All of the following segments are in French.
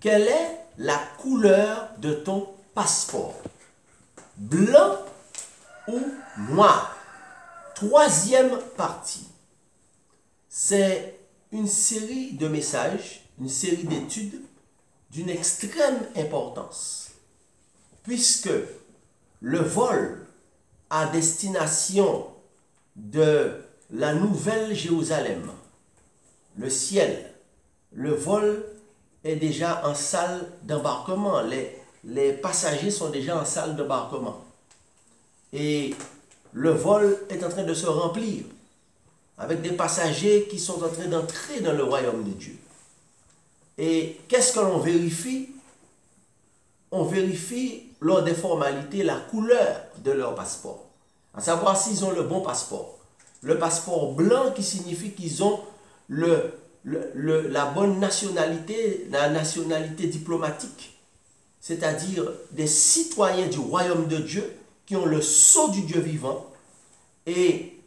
Quelle est la couleur de ton passeport? Blanc ou noir? Troisième partie, c'est une série de messages, une série d'études d'une extrême importance, puisque le vol à destination de la Nouvelle Jérusalem, le ciel, le vol est déjà en salle d'embarquement. Les passagers sont déjà en salle d'embarquement. Et le vol est en train de se remplir avec des passagers qui sont en train d'entrer dans le royaume de Dieu. Et qu'est-ce que l'on vérifie? On vérifie lors des formalités la couleur de leur passeport, à savoir s'ils ont le bon passeport. Le passeport blanc qui signifie qu'ils ont la bonne nationalité, la nationalité diplomatique, c'est-à-dire des citoyens du royaume de Dieu qui ont le sceau du Dieu vivant, et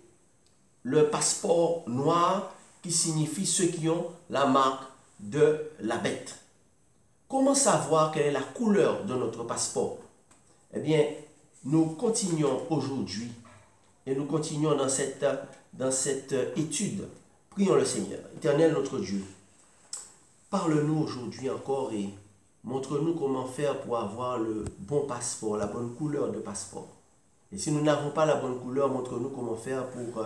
le passeport noir qui signifie ceux qui ont la marque de la bête. Comment savoir quelle est la couleur de notre passeport? Eh bien, nous continuons aujourd'hui et nous continuons dans cette étude. Prions le Seigneur. Éternel notre Dieu, parle-nous aujourd'hui encore et montre-nous comment faire pour avoir le bon passeport, la bonne couleur de passeport. Et si nous n'avons pas la bonne couleur, montre-nous comment faire pour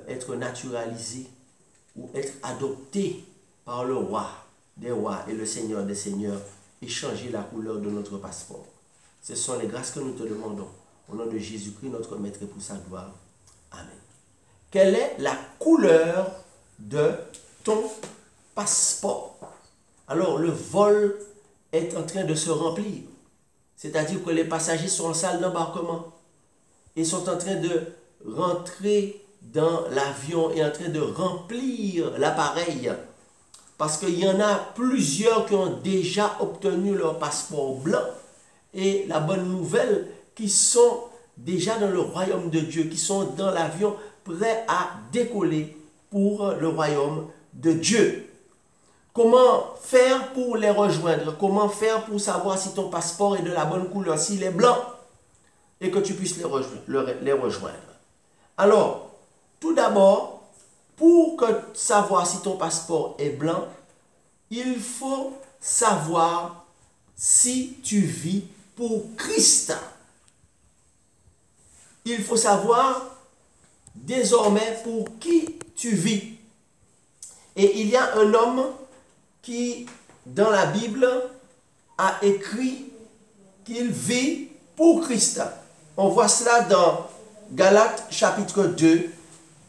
être naturalisé ou être adopté par le roi des rois et le Seigneur des seigneurs et changer la couleur de notre passeport. Ce sont les grâces que nous te demandons. Au nom de Jésus-Christ, notre Maître et pour sa gloire. Amen. Quelle est la couleur de ton passeport? Alors, le vol est en train de se remplir. C'est-à-dire que les passagers sont en salle d'embarquement et sont en train de rentrer dans l'avion et en train de remplir l'appareil. Parce qu'il y en a plusieurs qui ont déjà obtenu leur passeport blanc. Et la bonne nouvelle, qui sont déjà dans le royaume de Dieu, qui sont dans l'avion prêts à décoller pour le royaume de Dieu. Comment faire pour les rejoindre? Comment faire pour savoir si ton passeport est de la bonne couleur, s'il est blanc, et que tu puisses les rejoindre? Alors, tout d'abord, pour savoir si ton passeport est blanc, il faut savoir si tu vis pour Christ. Il faut savoir désormais pour qui tu vis. Et il y a un homme qui, dans la Bible, a écrit qu'il vit pour Christ. On voit cela dans Galates chapitre 2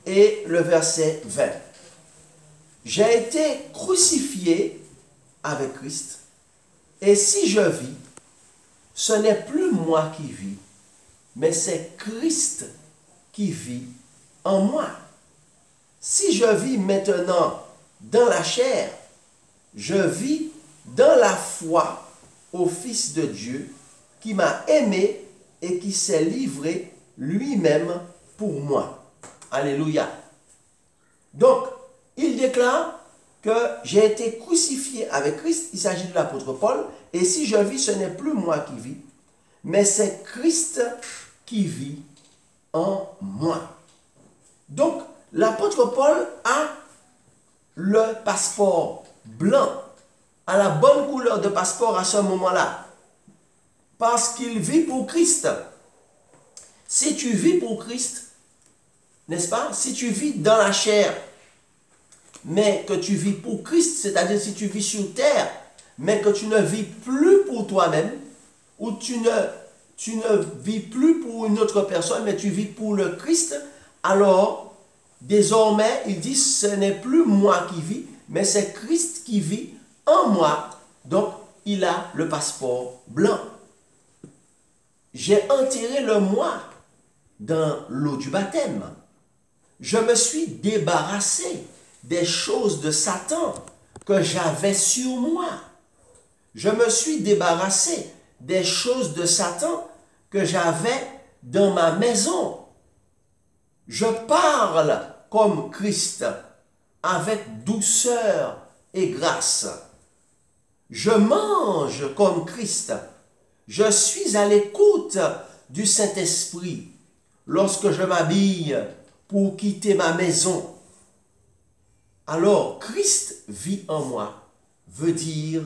et le verset 20. J'ai été crucifié avec Christ, et si je vis, ce n'est plus moi qui vis, mais c'est Christ qui vit en moi. Si je vis maintenant dans la chair, je vis dans la foi au Fils de Dieu qui m'a aimé et qui s'est livré lui-même pour moi. Alléluia. Donc, il déclare que j'ai été crucifié avec Christ, il s'agit de l'apôtre Paul, et si je vis, ce n'est plus moi qui vis, mais c'est Christ qui vit en moi. Donc, l'apôtre Paul a le passeport blanc, a la bonne couleur de passeport à ce moment-là, parce qu'il vit pour Christ. Si tu vis pour Christ, n'est-ce pas? Si tu vis dans la chair, mais que tu vis pour Christ, c'est-à-dire si tu vis sur terre, mais que tu ne vis plus pour toi-même, ou tu ne vis plus pour une autre personne, mais tu vis pour le Christ, alors, désormais, il dit, ce n'est plus moi qui vis, mais c'est Christ qui vit en moi. Donc, il a le passeport blanc. J'ai enterré le moi dans l'eau du baptême. Je me suis débarrassé des choses de Satan que j'avais sur moi. Je me suis débarrassé des choses de Satan que j'avais dans ma maison. Je parle comme Christ, avec douceur et grâce. Je mange comme Christ. Je suis à l'écoute du Saint-Esprit lorsque je m'habille pour quitter ma maison. Alors, Christ vit en moi, veut dire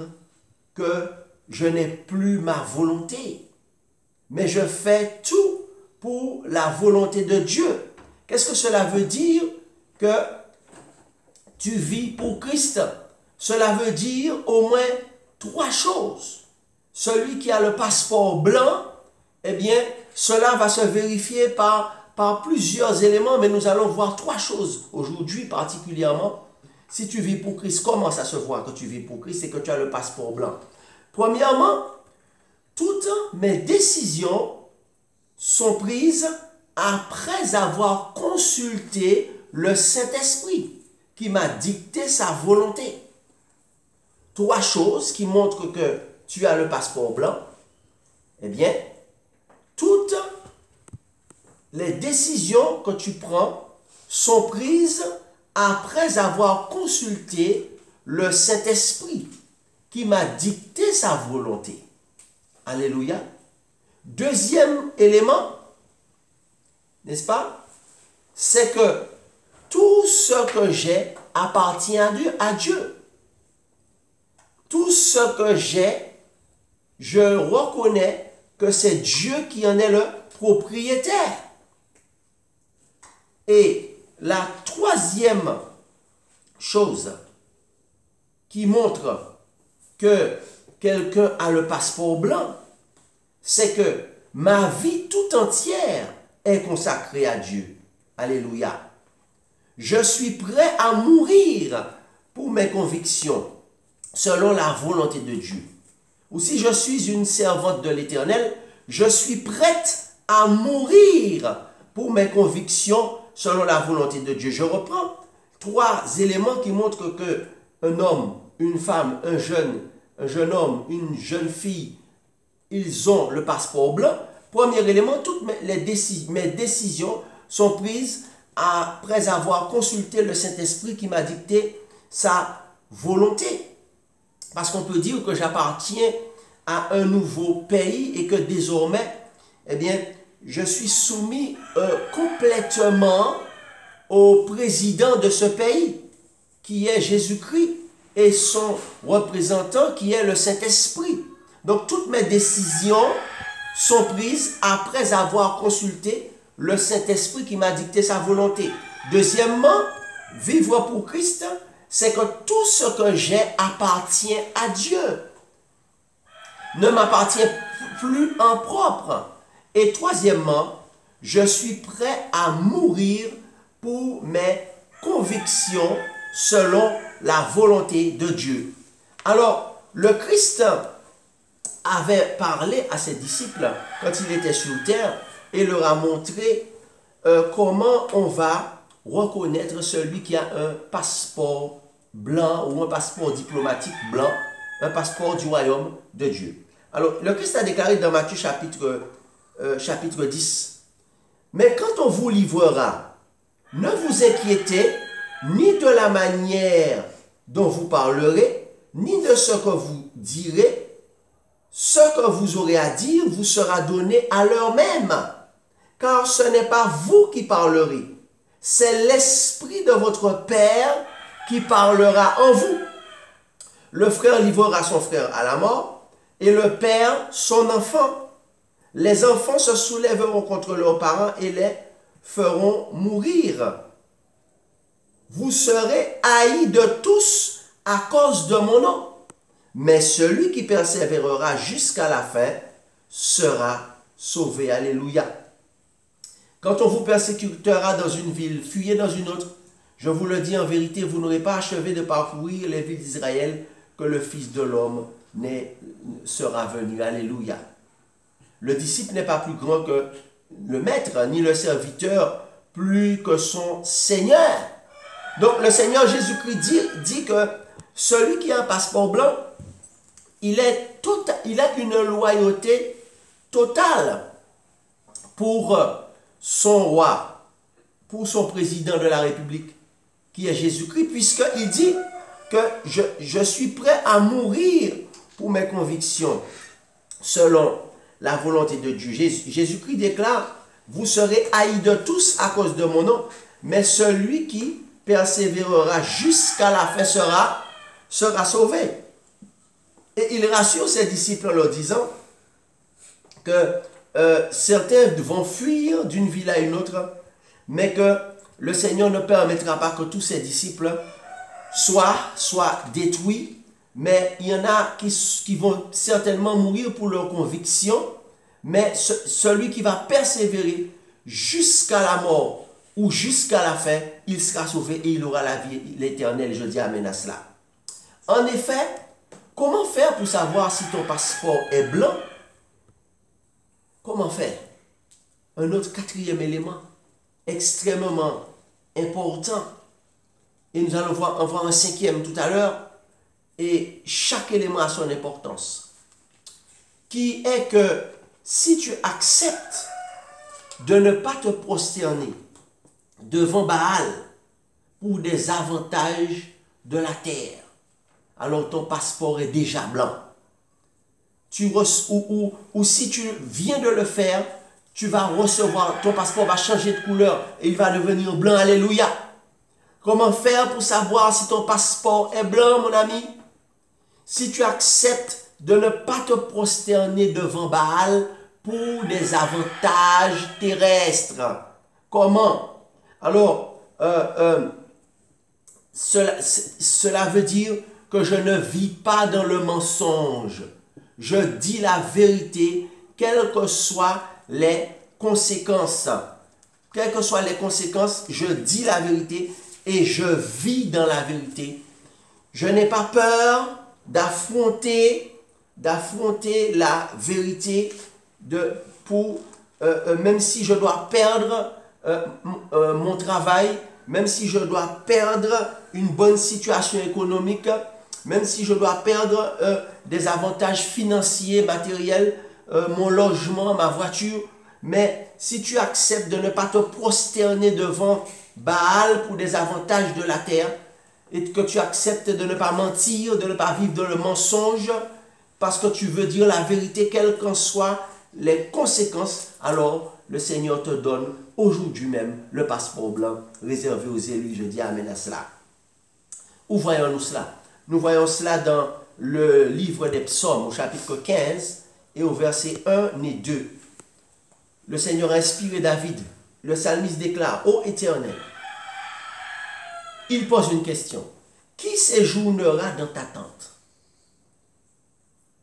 que je n'ai plus ma volonté, mais je fais tout pour la volonté de Dieu. Qu'est-ce que cela veut dire que tu vis pour Christ? Cela veut dire au moins trois choses. Celui qui a le passeport blanc, eh bien, cela va se vérifier par plusieurs éléments, mais nous allons voir trois choses aujourd'hui particulièrement. Si tu vis pour Christ, comment ça se voit que tu vis pour Christ et que tu as le passeport blanc? Premièrement, toutes mes décisions sont prises après avoir consulté le Saint-Esprit qui m'a dicté sa volonté. Trois choses qui montrent que tu as le passeport blanc. Eh bien, toutes les décisions que tu prends sont prises après avoir consulté le Saint-Esprit qui m'a dicté sa volonté. Alléluia. Deuxième élément, n'est-ce pas? C'est que tout ce que j'ai appartient à Dieu. Tout ce que j'ai, je reconnais que c'est Dieu qui en est le propriétaire. Et la troisième chose qui montre que quelqu'un a le passeport blanc, c'est que ma vie tout entière est consacrée à Dieu. Alléluia. Je suis prêt à mourir pour mes convictions, selon la volonté de Dieu. Ou si je suis une servante de l'Éternel, je suis prête à mourir pour mes convictions, selon la volonté de Dieu. Je reprends trois éléments qui montrent que un homme, une femme, un jeune homme, une jeune fille, ils ont le passeport blanc. Premier élément, toutes mes décisions sont prises après avoir consulté le Saint-Esprit qui m'a dicté sa volonté. Parce qu'on peut dire que j'appartiens à un nouveau pays et que désormais, eh bien, je suis soumis complètement au président de ce pays, qui est Jésus-Christ, et son représentant, qui est le Saint-Esprit. Donc, toutes mes décisions sont prises après avoir consulté le Saint-Esprit qui m'a dicté sa volonté. Deuxièmement, vivre pour Christ, c'est que tout ce que j'ai appartient à Dieu, ne m'appartient plus en propre. Et troisièmement, je suis prêt à mourir pour mes convictions selon la volonté de Dieu. Alors, le Christ avait parlé à ses disciples quand il était sur terre et leur a montré comment on va reconnaître celui qui a un passeport blanc ou un passeport diplomatique blanc, un passeport du royaume de Dieu. Alors, le Christ a déclaré dans Matthieu chapitre 10, « Mais quand on vous livrera, ne vous inquiétez ni de la manière dont vous parlerez, ni de ce que vous direz. Ce que vous aurez à dire vous sera donné à l'heure même, car ce n'est pas vous qui parlerez, c'est l'Esprit de votre Père qui parlera en vous. Le frère livrera son frère à la mort, et le père son enfant. Les enfants se soulèveront contre leurs parents et les feront mourir. Vous serez haïs de tous à cause de mon nom, mais celui qui persévérera jusqu'à la fin sera sauvé. Alléluia. Quand on vous persécutera dans une ville, fuyez dans une autre. Je vous le dis en vérité, vous n'aurez pas achevé de parcourir les villes d'Israël que le Fils de l'homme sera venu. Alléluia. Le disciple n'est pas plus grand que le maître, ni le serviteur plus que son Seigneur. Donc le Seigneur Jésus-Christ dit que celui qui a un passeport blanc, il a une loyauté totale pour son roi, pour son président de la République, qui est Jésus-Christ, puisqu'il dit que je suis prêt à mourir pour mes convictions selon la volonté de Dieu. Jésus-Christ déclare, vous serez haïs de tous à cause de mon nom, mais celui qui persévérera jusqu'à la fin sera sauvé. Et il rassure ses disciples en leur disant que certains vont fuir d'une ville à une autre, mais que le Seigneur ne permettra pas que tous ses disciples soient détruits, mais il y en a qui vont certainement mourir pour leur conviction, mais celui qui va persévérer jusqu'à la mort ou jusqu'à la fin, il sera sauvé et il aura la vie l'éternel. Je dis amen à cela. En effet, comment faire pour savoir si ton passeport est blanc? Comment faire? Un autre quatrième élément extrêmement important, et nous allons en voir un cinquième tout à l'heure, et chaque élément a son importance, qui est que si tu acceptes de ne pas te prosterner devant Baal pour des avantages de la terre, alors ton passeport est déjà blanc. Ou si tu viens de le faire, tu vas recevoir, ton passeport va changer de couleur et il va devenir blanc. Alléluia. Comment faire pour savoir si ton passeport est blanc, mon ami? Si tu acceptes de ne pas te prosterner devant Baal pour des avantages terrestres. Comment? Alors, cela veut dire que je ne vis pas dans le mensonge. Je dis la vérité, quelles que soient les conséquences. Quelles que soient les conséquences, je dis la vérité et je vis dans la vérité. Je n'ai pas peur d'affronter la vérité même si je dois perdre mon travail, même si je dois perdre une bonne situation économique, même si je dois perdre des avantages financiers, matériels, mon logement, ma voiture. Mais si tu acceptes de ne pas te prosterner devant Baal pour des avantages de la terre, et que tu acceptes de ne pas mentir, de ne pas vivre dans le mensonge, parce que tu veux dire la vérité, quelles qu'en soient les conséquences, alors le Seigneur te donne aujourd'hui même le passeport blanc réservé aux élus. Je dis amen à cela. Où voyons-nous cela? Nous voyons cela dans le livre des Psaumes, au chapitre 15, et au verset 1 et 2. Le Seigneur a inspiré David. Le psalmiste déclare, ô Éternel, il pose une question. Qui séjournera dans ta tente?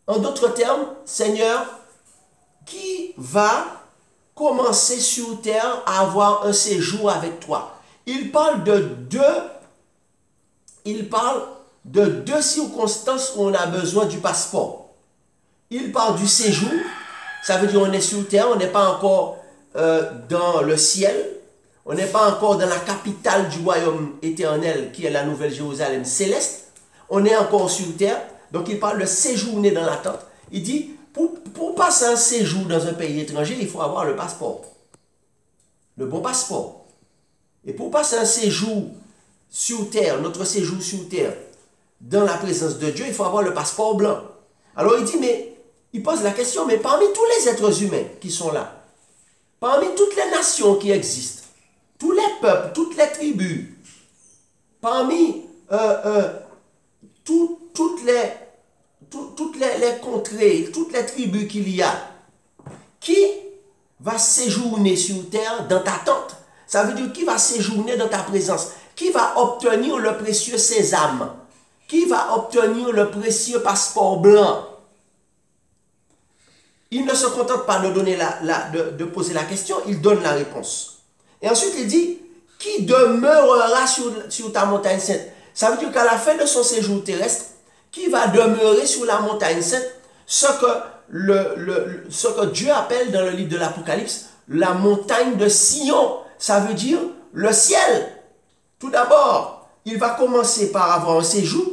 En d'autres termes, Seigneur, qui va commencer sur terre à avoir un séjour avec toi? Il parle de deux circonstances où on a besoin du passeport. Il parle du séjour, ça veut dire on est sur terre, on n'est pas encore dans le ciel, on n'est pas encore dans la capitale du royaume éternel qui est la Nouvelle Jérusalem céleste, on est encore sur terre, donc il parle de séjourner dans la tente. Il dit, pour passer un séjour dans un pays étranger, il faut avoir le passeport, le bon passeport. Et pour passer un séjour sur terre, notre séjour sur terre, dans la présence de Dieu, il faut avoir le passeport blanc. Alors il dit, mais il pose la question, mais parmi tous les êtres humains qui sont là, parmi toutes les nations qui existent, tous les peuples, toutes les tribus, parmi toutes les contrées, toutes les tribus qu'il y a, qui va séjourner sur terre dans ta tente? Ça veut dire qui va séjourner dans ta présence? Qui va obtenir le précieux sésame? Qui va obtenir le précieux passeport blanc? Il ne se contente pas de poser la question, il donne la réponse. Et ensuite il dit, qui demeurera sur ta montagne sainte? Ça veut dire qu'à la fin de son séjour terrestre, qui va demeurer sur la montagne sainte, ce que Dieu appelle dans le livre de l'Apocalypse, la montagne de Sion. Ça veut dire le ciel. Tout d'abord, il va commencer par avoir un séjour,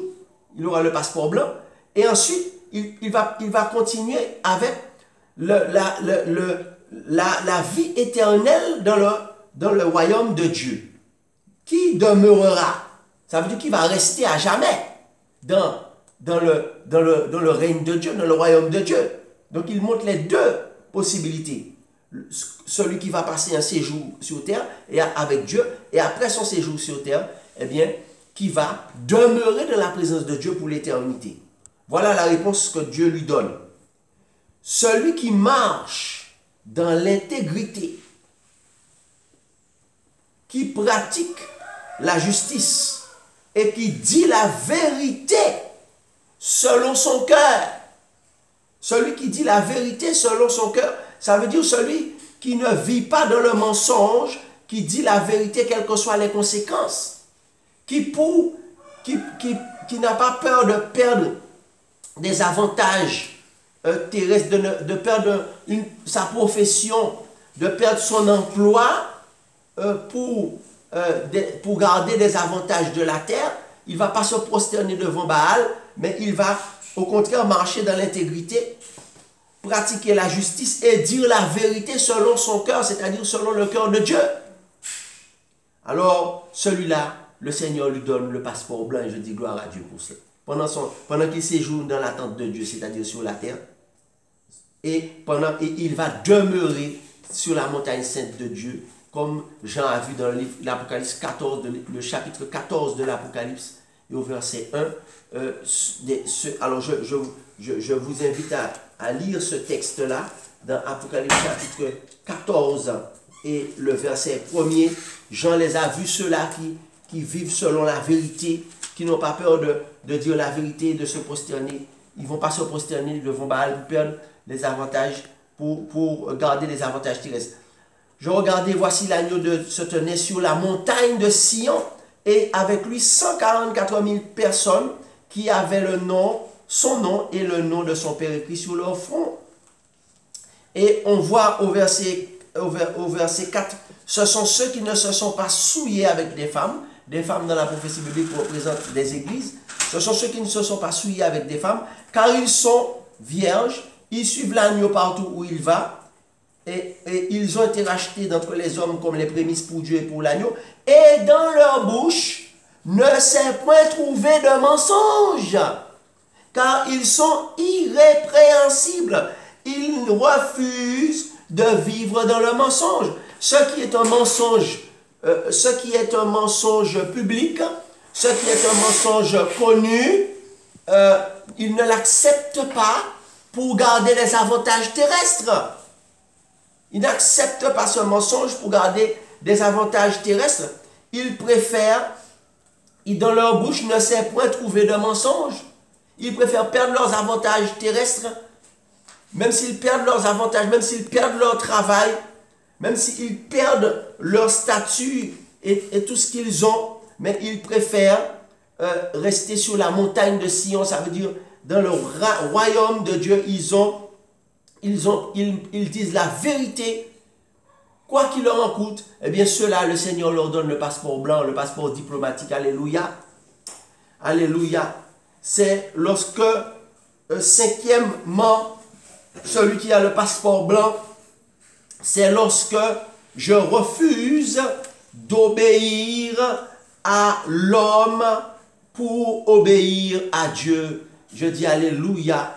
il aura le passeport blanc, et ensuite, il va continuer avec la vie éternelle dans le royaume de Dieu. Qui demeurera? Ça veut dire qu'il va rester à jamais dans dans le règne de Dieu, dans le royaume de Dieu. Donc il montre les deux possibilités. Celui qui va passer un séjour sur terre et avec Dieu, et après son séjour sur terre, eh bien, qui va demeurer dans la présence de Dieu pour l'éternité. Voilà la réponse que Dieu lui donne. Celui qui marche dans l'intégrité, qui pratique la justice et qui dit la vérité selon son cœur. Celui qui dit la vérité selon son cœur, ça veut dire celui qui ne vit pas dans le mensonge, qui dit la vérité quelles que soient les conséquences, qui n'a pas peur de perdre des avantages terrestres, de perdre sa profession, de perdre son emploi pour garder des avantages de la terre. Il ne va pas se prosterner devant Baal, mais il va au contraire marcher dans l'intégrité, pratiquer la justice et dire la vérité selon son cœur, c'est-à-dire selon le cœur de Dieu. Alors, celui-là, le Seigneur lui donne le passeport blanc et je dis gloire à Dieu pour cela. Pendant qu'il séjourne dans l'attente de Dieu, c'est-à-dire sur la terre, et il va demeurer sur la montagne sainte de Dieu, comme Jean a vu dans l'Apocalypse 14, le chapitre 14 de l'Apocalypse, et au verset 1. Alors, je vous invite à lire ce texte-là, dans Apocalypse chapitre 14, et le verset 1er. Jean les a vus, ceux-là qui vivent selon la vérité, qui n'ont pas peur de dire la vérité, de se prosterner. Ils ne vont pas se prosterner devant Baal pour perdre les avantages, pour garder les avantages terrestres. Je regardais, voici l'agneau se tenait sur la montagne de Sion, et avec lui 144 000 personnes qui avaient son nom et le nom de son Père écrit sur leur front. Et on voit au verset 4, ce sont ceux qui ne se sont pas souillés avec des femmes dans la prophétie biblique représentent des églises, ce sont ceux qui ne se sont pas souillés avec des femmes, car ils sont vierges, ils suivent l'agneau partout où il va, et ils ont été rachetés d'entre les hommes comme les prémices pour Dieu et pour l'agneau, et dans leur bouche ne s'est point trouvé de mensonge, car ils sont irrépréhensibles. Ils refusent de vivre dans le mensonge. Ce qui est un mensonge public, ce qui est un mensonge connu, ils ne l'acceptent pas pour garder les avantages terrestres. Ils n'acceptent pas ce mensonge pour garder des avantages terrestres. Ils préfèrent, dans leur bouche ne s'est point trouvé de mensonge. Ils préfèrent perdre leurs avantages terrestres, même s'ils perdent leurs avantages, même s'ils perdent leur travail, même s'ils perdent leur statut et tout ce qu'ils ont, mais ils préfèrent rester sur la montagne de Sion, ça veut dire dans le royaume de Dieu, ils disent la vérité, quoi qu'il leur en coûte. Eh bien, ceux-là, le Seigneur leur donne le passeport blanc, le passeport diplomatique. Alléluia. Alléluia. C'est lorsque, cinquièmement, celui qui a le passeport blanc, c'est lorsque je refuse d'obéir à l'homme pour obéir à Dieu. Je dis alléluia.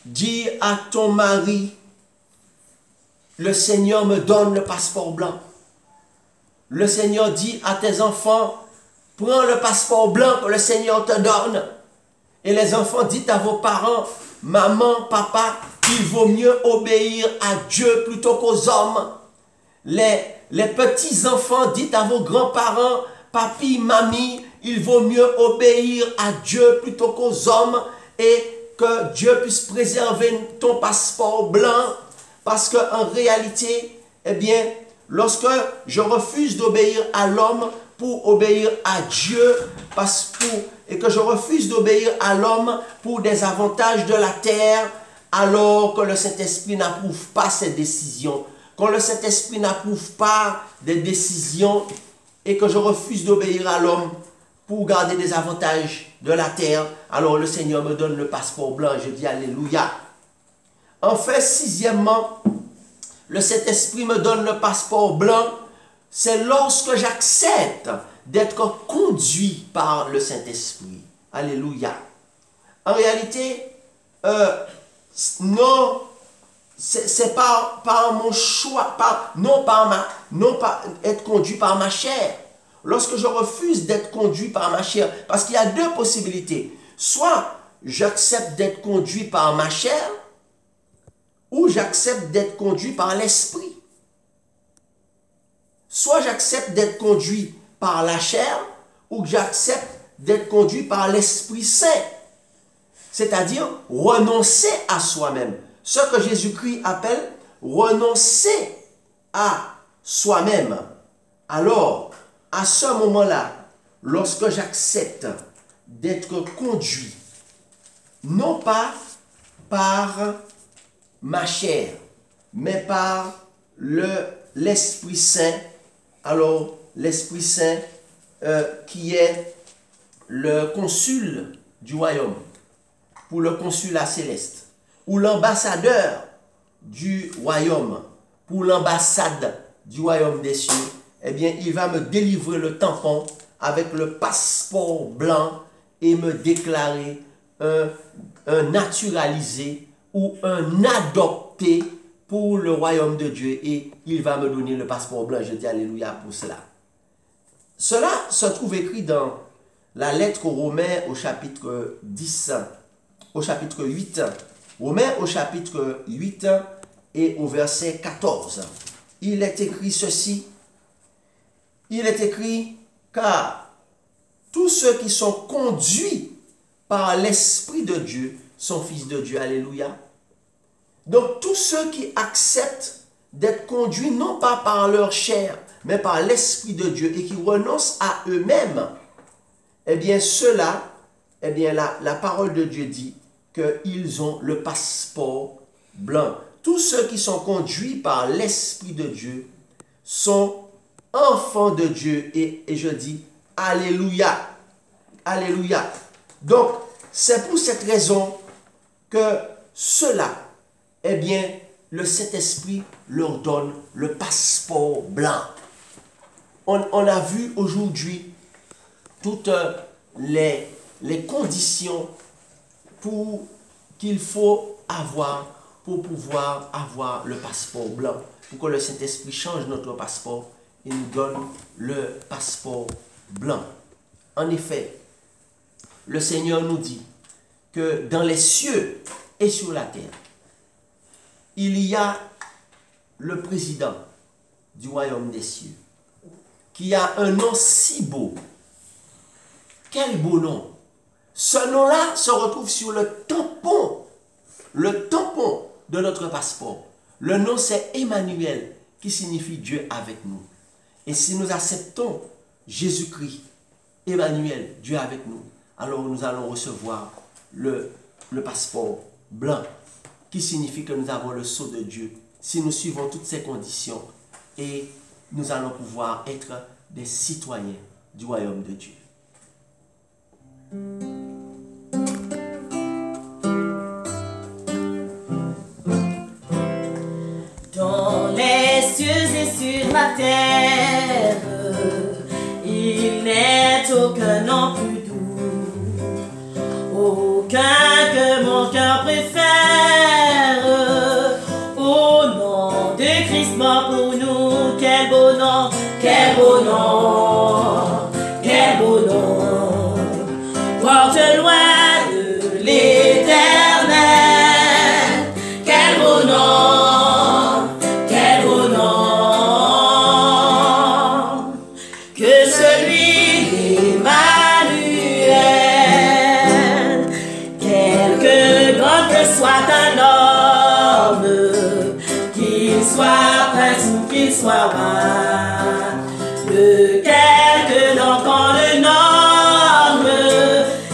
Dis à ton mari, le Seigneur me donne le passeport blanc. Le Seigneur dit à tes enfants, prends le passeport blanc que le Seigneur te donne. Et les enfants, dites à vos parents, maman, papa, il vaut mieux obéir à Dieu plutôt qu'aux hommes. Les petits-enfants, dites à vos grands-parents, papi, mamie, il vaut mieux obéir à Dieu plutôt qu'aux hommes et que Dieu puisse préserver ton passeport blanc. Parce qu'en réalité, eh bien, lorsque je refuse d'obéir à l'homme pour obéir à Dieu, et que je refuse d'obéir à l'homme pour des avantages de la terre, alors que le Saint-Esprit n'approuve pas ces décisions, quand le Saint-Esprit n'approuve pas des décisions et que je refuse d'obéir à l'homme pour garder des avantages de la terre, alors le Seigneur me donne le passeport blanc, je dis alléluia. Enfin, sixièmement, le Saint-Esprit me donne le passeport blanc, c'est lorsque j'accepte d'être conduit par le Saint-Esprit. Alléluia. En réalité, non, c'est par mon choix, non pas être conduit par ma chair. Lorsque je refuse d'être conduit par ma chair, parce qu'il y a deux possibilités. Soit j'accepte d'être conduit par ma chair, ou j'accepte d'être conduit par l'esprit. Soit j'accepte d'être conduit par la chair, ou j'accepte d'être conduit par l'Esprit Saint. C'est-à-dire renoncer à soi-même. Ce que Jésus-Christ appelle renoncer à soi-même. Alors, à ce moment-là, lorsque j'accepte d'être conduit, non pas par ma chair, mais par l'Esprit Saint, alors l'Esprit Saint qui est le consul du royaume, pour le consulat céleste, ou l'ambassadeur du royaume, pour l'ambassade du royaume des cieux, eh bien, il va me délivrer le tampon avec le passeport blanc et me déclarer un naturalisé ou un adopté pour le royaume de Dieu, et il va me donner le passeport blanc. Je dis alléluia pour cela. Cela se trouve écrit dans la lettre aux Romains au chapitre 10, au chapitre 8, Romains au chapitre 8 et au verset 14. Il est écrit ceci, il est écrit, car tous ceux qui sont conduits par l'Esprit de Dieu sont fils de Dieu. Alléluia. Donc tous ceux qui acceptent d'être conduits non pas par leur chair, mais par l'Esprit de Dieu et qui renoncent à eux-mêmes, eh bien ceux-là, eh bien la parole de Dieu dit qu'ils ont le passeport blanc. Tous ceux qui sont conduits par l'Esprit de Dieu sont enfants de Dieu, et je dis alléluia, alléluia. Donc c'est pour cette raison que ceux-là, eh bien, le Saint-Esprit leur donne le passeport blanc. On a vu aujourd'hui toutes les conditions qu'il faut avoir pour pouvoir avoir le passeport blanc. Pour que le Saint-Esprit change notre passeport et nous donne le passeport blanc. En effet, le Seigneur nous dit que dans les cieux et sur la terre, il y a le président du royaume des cieux, qui a un nom si beau. Quel beau nom! Ce nom-là se retrouve sur le tampon de notre passeport. Le nom, c'est Emmanuel, qui signifie Dieu avec nous. Et si nous acceptons Jésus-Christ, Emmanuel, Dieu avec nous, alors nous allons recevoir le passeport blanc, qui signifie que nous avons le sceau de Dieu, si nous suivons toutes ces conditions, et nous allons pouvoir être des citoyens du royaume de Dieu. Dans les cieux et sur la terre, il n'est aucun nom plus doux, aucun que mon cœur préfère. Au nom de Christ mort pour nous, quel beau nom, quel beau nom, quel beau nom, porte loin de l'éternel, quel beau nom, quel beau nom, que celui d'Emmanuel, quelque grand que soit un homme, qu'il soit prince ou qu'il soit roi, de quelque nom qu'on le nomme,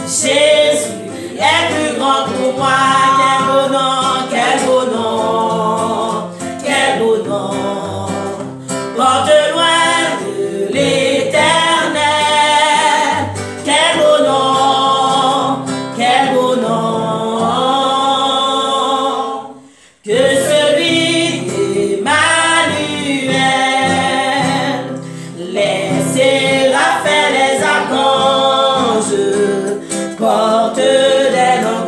Jésus est plus grand pour moi. Quel beau nom, quel beau nom, quel beau nom, porte loin de l'éternel, quel beau nom, quel beau nom, que celui d'Emmanuel. Les séraphins, les archanges portent des noms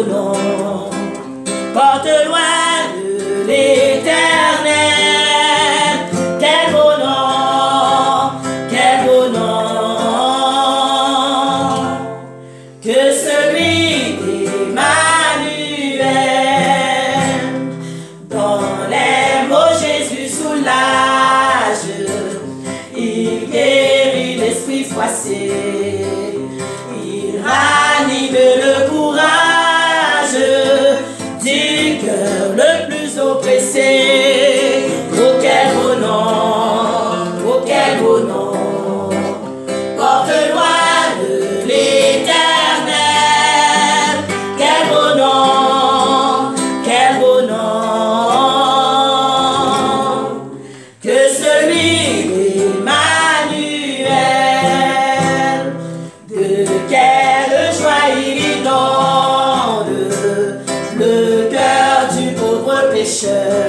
beau nom, porte loin de l'Éternel. Quel beau nom, quel beau nom, que celui d'Emmanuel. Dans les mots Jésus soulage, il guérit l'esprit froissé, il ranime le courage du cœur le plus oppressé. Oh quel beau nom, oh quel beau nom, porte loin de l'Éternel. Quel beau nom, quel beau nom, que celui d'Emmanuel. De quelle joie il inonde le cœur du pauvre pécheur.